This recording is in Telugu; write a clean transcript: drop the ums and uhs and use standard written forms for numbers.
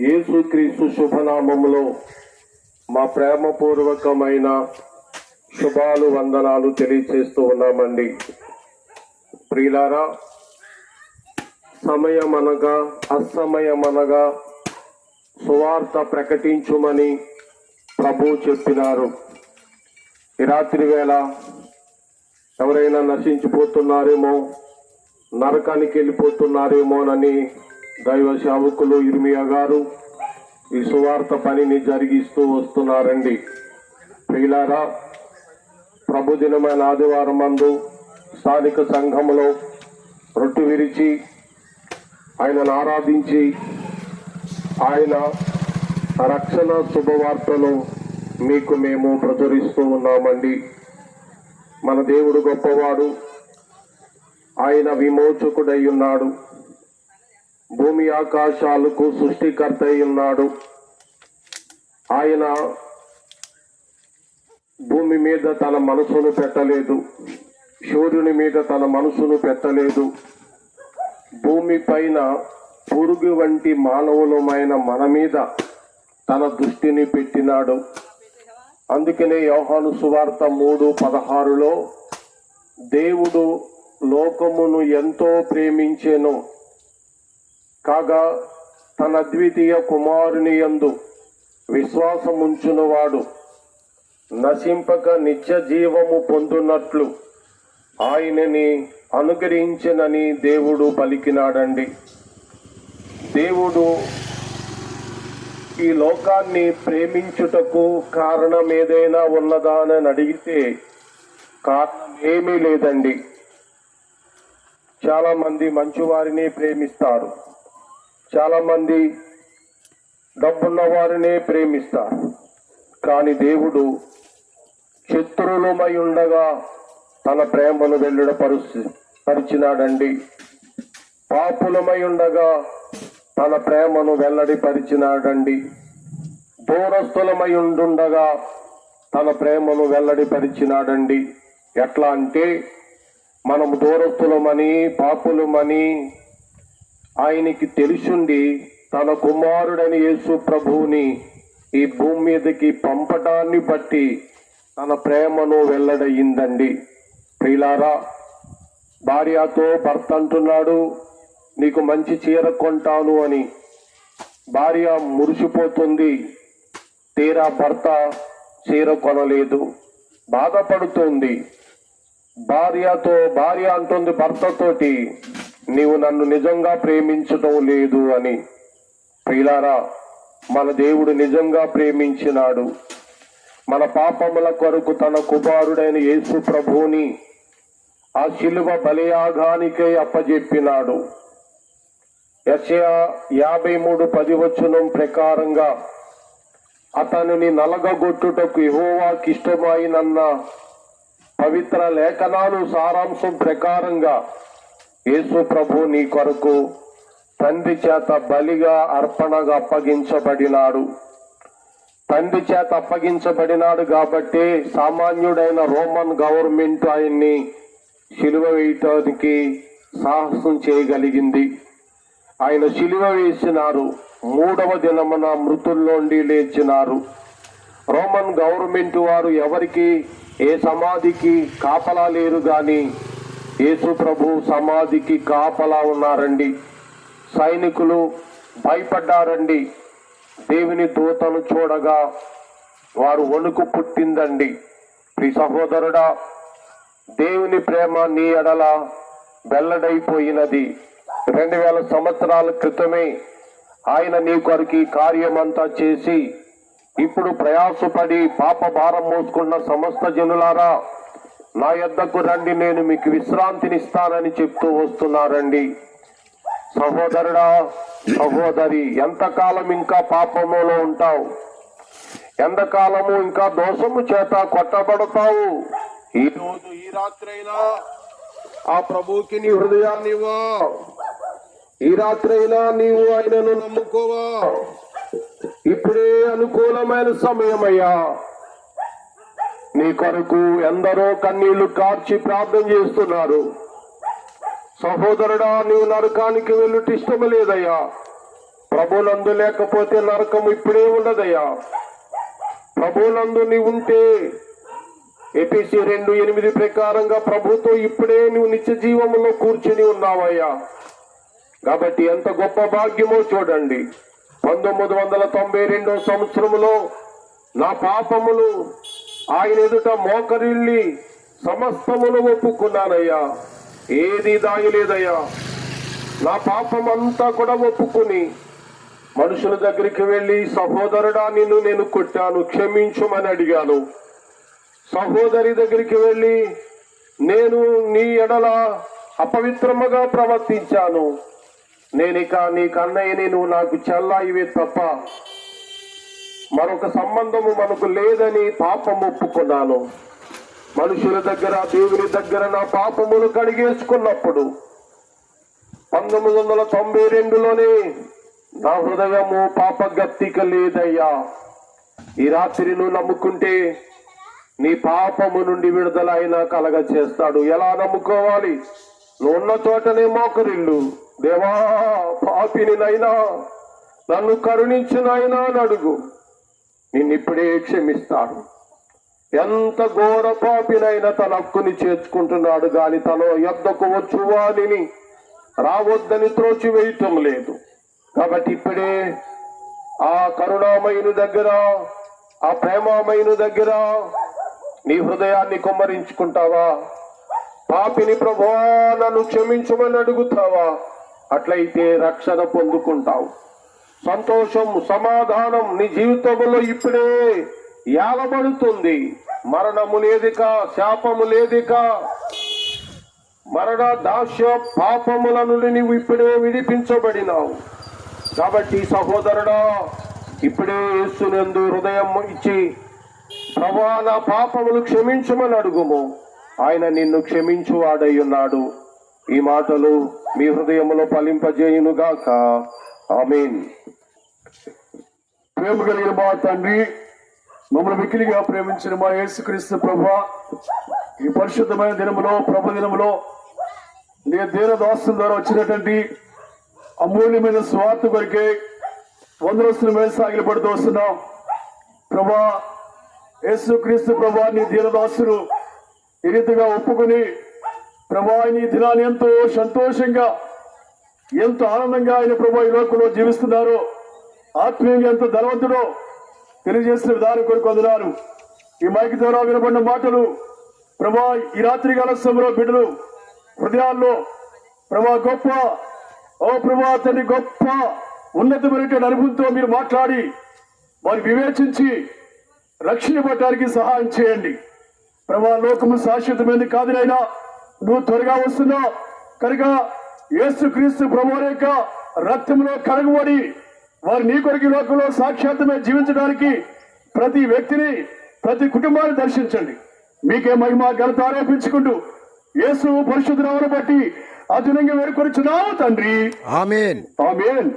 యేసుక్రీస్తు శుభనామములో మా ప్రేమపూర్వకమైన శుభాలు వందనాలు తెలియజేస్తూ ఉన్నామండి. ప్రియులారా, సమయమనగా అసమయమనగా సువార్త ప్రకటించుమని ప్రభు చెప్పినారు. ఈ రాత్రి వేళ ఎవరైనా నశించిపోతున్నారేమో, నరకానికి వెళ్ళిపోతున్నారేమోనని దైవ సేవకులు ఇర్మియా గారు ఈ సువార్త పనిని జరిగిస్తూ వస్తున్నారండి. ప్రియులారా, ప్రభు దినమైన ఆదివారం మందు స్థానిక సంఘములో రొట్టె విరిచి ఆయనను ఆరాధించి ఆయన రక్షణ శుభవార్తను మీకు మేము ప్రచురిస్తూ ఉన్నామండి. మన దేవుడు గొప్పవాడు, ఆయన విమోచకుడై ఉన్నాడు, భూమి ఆకాశాలకు సృష్టికర్త అయి ఉన్నాడు. ఆయన భూమి మీద తన మనసును పెట్టలేదు, సూర్యుని మీద తన మనసును పెట్టలేదు. భూమి పైన పురుగు వంటి మానవులమైన మన మీద తన దృష్టిని పెట్టినాడు. అందుకనే యోహాను సువార్త 3:16లో దేవుడు లోకమును ఎంతో ప్రేమించెను కాగా తన అద్వితీయ కుమారుని యందు విశ్వాసముంచునవాడు నశింపక నిత్య జీవము పొందునట్లు ఆయనని అనుగ్రహించెనని దేవుడు పలికినాడండి. దేవుడు ఈ లోకాన్ని ప్రేమించుటకు కారణం ఏదైనా ఉన్నదా అని అడిగితే కారణం ఏమీ లేదండి. చాలా మంది మంచివారిని ప్రేమిస్తారు, చాలా మంది డబ్బున్న వారినే ప్రేమిస్తారు. కానీ దేవుడు శత్రువులమై ఉండగా తన ప్రేమను పరిచినాడండి. పాపులమై ఉండగా తన ప్రేమను వెల్లడిపరిచినాడండి. దూరస్థులమై ఉండుండగా తన ప్రేమను వెల్లడిపరిచినాడండి. ఎట్లా అంటే, మనము దూరస్థులమని పాపులమని ఆయనకి తెలుసుండి తన కుమారుడని యేసు ప్రభువుని ఈ భూమి మీదకి పంపటాన్ని బట్టి తన ప్రేమను వెల్లడయ్యిందండి. ప్రియులారా, భార్యతో భర్త అంటున్నాడు, నీకు మంచి చీర కొంటాను అని. భార్య మురిసిపోతుంది, తీరా భర్త చీర కొనలేదు, బాధపడుతుంది. భార్య అంటుంది భర్తతోటి, నీవు నన్ను నిజంగా ప్రేమించటం లేదు అని. ప్రియులారా, మన దేవుడు నిజంగా ప్రేమించినాడు. మన పాపముల కొరకు తన కుమారుడైన యేసు ప్రభువుని ఆ శిలువ బలియాగానికై అప్పజెప్పినాడు. యెషయా 53:10 ప్రకారంగా అతనిని నలగగొట్టుటకు యెహోవాకి ఇష్టమైనన్న పవిత్ర లేఖనాలు సారాంశం ప్రకారంగా యేసు ప్రభు నీ కొరకు తండ్రి చేత బలిగా అర్పణగా అప్పగించబడినాడు. తండ్రి చేత అప్పగించబడినాడు కాబట్టి సామాన్యుడైన రోమన్ గవర్నమెంట్ ఆయన్ని శిలువ వేయటానికి సాహసం చేయగలిగింది. ఆయన శిలువ వేసినారు, 3వ దినమున మృతుల్లోండి లేచినారు. రోమన్ గవర్నమెంట్ వారు ఎవరికి ఏ సమాధికి కాపలా లేరు గాని యేసు ప్రభు సమాధికి కాపలా ఉన్నారండి. సైనికులు భయపడ్డారండి. దేవుని దూతను చూడగా వారు వణుకు పుట్టిందండి. ప్రియ సహోదరుడా, దేవుని ప్రేమ నీ ఎడల వెల్లడైపోయినది. 2000 సంవత్సరాల క్రితమే ఆయన నీ కొరకు కార్యమంతా చేసి, ఇప్పుడు ప్రయాసపడి పాప భారం మోసుకున్న సమస్త జనులారా, నా యొద్దకు రండి, నేను మీకు విశ్రాంతినిస్తానని చెప్తూ వస్తున్నారండి. సహోదరుడా, సహోదరి, ఎంతకాలం ఇంకా పాపములో ఉంటావు? ఎంతకాలము ఇంకా దోషము చేత కొట్టబడతావు? ఈ రోజు ఈ రాత్రైనా ఆ ప్రభువుకి నీ హృదయాన్ని ఇవ్వా. ఈ రాత్రైనా నీవు ఆయనను నమ్ముకోవా. ఇప్పుడే అనుకూలమైన సమయమయ్యా. నీ కొరకు ఎందరో కన్నీళ్లు కార్చి ప్రార్థన చేస్తున్నారు. సహోదరుడా, నీవు నరకానికి వెళ్ళుట ఇష్టం లేదయ్యా. ప్రభునందు లేకపోతే నరకం ఇప్పుడే ఉండదయ్యా. ప్రభునందు నీ ఉంటే ఎఫెసీ 2:8 ప్రకారంగా ప్రభుతో ఇప్పుడే నువ్వు నిత్య జీవములో కూర్చుని ఉన్నావయ్యా. కాబట్టి ఎంత గొప్ప భాగ్యమో చూడండి. 1992 సంవత్సరములో నా పాపములు ఆయన ఎదుట మోకరిల్లి సమస్తమును ఒప్పుకున్నానయ్యా. ఏది దాయలేదయ్యా. నా పాపం అంతా కూడా ఒప్పుకుని మనుషుల దగ్గరికి వెళ్ళి, సహోదరుడా నిన్ను నేను కొట్టాను, క్షమించుమని అడిగాను. సహోదరి దగ్గరికి వెళ్ళి, నేను నీ ఎడల అపవిత్రముగా ప్రవర్తించాను, నేనిక నీ కన్నయ్యని, నువ్వు నాకు చెల్లాయివే తప్ప మరొక సంబంధము మనకు లేదని పాపం ఒప్పుకున్నాను. మనుషుల దగ్గర, దేవుని దగ్గర నా పాపములు కడిగేసుకున్నప్పుడు 1992లోనే నా హృదయము పాపగత్తిక లేదయ్యా. ఈ రాత్రి నువ్వు నమ్ముకుంటే నీ పాపము నుండి విడుదల అయినా కలగ చేస్తాడు. ఎలా నమ్ముకోవాలి? నువ్వు ఉన్న చోటనే మోకరిల్లు. దేవా, పాపినినైనా నన్ను కరుణించునైనా అని అడుగు. నిన్నిప్పుడే క్షమిస్తాడు. ఎంత ఘోర పాపినైనా తన హక్కుని చేర్చుకుంటున్నాడు గాని తన యొద్దకు వచ్చు వానిని రావద్దని త్రోచివేయటం లేదు. కాబట్టి ఇప్పుడే ఆ కరుణామయుని దగ్గర, ఆ ప్రేమామయుని దగ్గర నీ హృదయాన్ని కుమ్మరించుకుంటావా? పాపిని ప్రభువా నన్ను క్షమించమని అడుగుతావా? అట్లయితే రక్షణ పొందుకుంటావు. సంతోషం, సమాధానం నీ జీవితంలో ఇప్పుడే ఏలబడుతుంది. మరణము లేదిక, శాపము లేదిక, మరణ దాస్య పాపముల నుండి నీవు ఇప్పుడే విడిపించబడినావు. కాబట్టి సహోదరుడా, ఇప్పుడే యేసునందు హృదయం ఇచ్చి, ప్రభువా నా పాపములు క్షమించమని అడుగుము. ఆయన నిన్ను క్షమించువాడై ఉన్నాడు. ఈ మాటలు మీ హృదయములో ఫలింపజేయునుగాక. ఆమేన్. ప్రేమ కలిగిన మా తండ్రి, మమ్మల్ని మిక్కిలిగా ప్రేమించిన మా యేసుక్రీస్తు ప్రభువా, ఈ పరిశుద్ధమైన దినములో, ప్రభు దినములో నీ దీనదాసుల ద్వారా వచ్చినటువంటి అమూల్యమైన స్వార్థ కొరికే వందరస్తుల మీద సాగిలపడుతూ వస్తున్నాం. ప్రభా, యేసుక్రీస్తు ప్రభా, నీ దీనదాసులు ఈ రీతిగా ఒప్పుకుని ప్రభా నీ దినాన్ని ఎంతో సంతోషంగా, ఎంతో ఆనందంగా ఆయన ప్రభా ఈ లోకంలో జీవిస్తున్నారు. ఆత్మీయంగా ఎంత ధనవంతుడో తెలియజేసిన దాని కొరకు వందనాలు. ఈ మైక్ ద్వారా వినబడిన మాటలు ప్రభా ఈ రాత్రి కాల సమయంలో బిడ్డలు హృదయాల్లో ప్రభా గొప్ప, ఓ ప్రభా తండ్రి, గొప్ప ఉన్నతమైనటువంటి అనుభవంతో మీరు మాట్లాడి వారు వివేచించి రక్షణ పడటానికి సహాయం చేయండి. ప్రభా, లోకము శాశ్వతమైనది కాదునైనా నువ్వు త్వరగా వస్తున్నావు కనుక యేసుక్రీస్తు ప్రభువు యొక్క రక్తంలో కడగబడి వారు నీ కొరకు లోకంలో సాక్షాత్మే జీవించడానికి ప్రతి వ్యక్తిని, ప్రతి కుటుంబాన్ని దర్శించండి. మీకే మహిమ ఘనత ఆరోపించుకుంటూ యేసు పరిశుద్ధ నామమును బట్టి అధునంగా వేడుకొనుచున్నాము తండ్రి. ఆమేన్. ఆమేన్.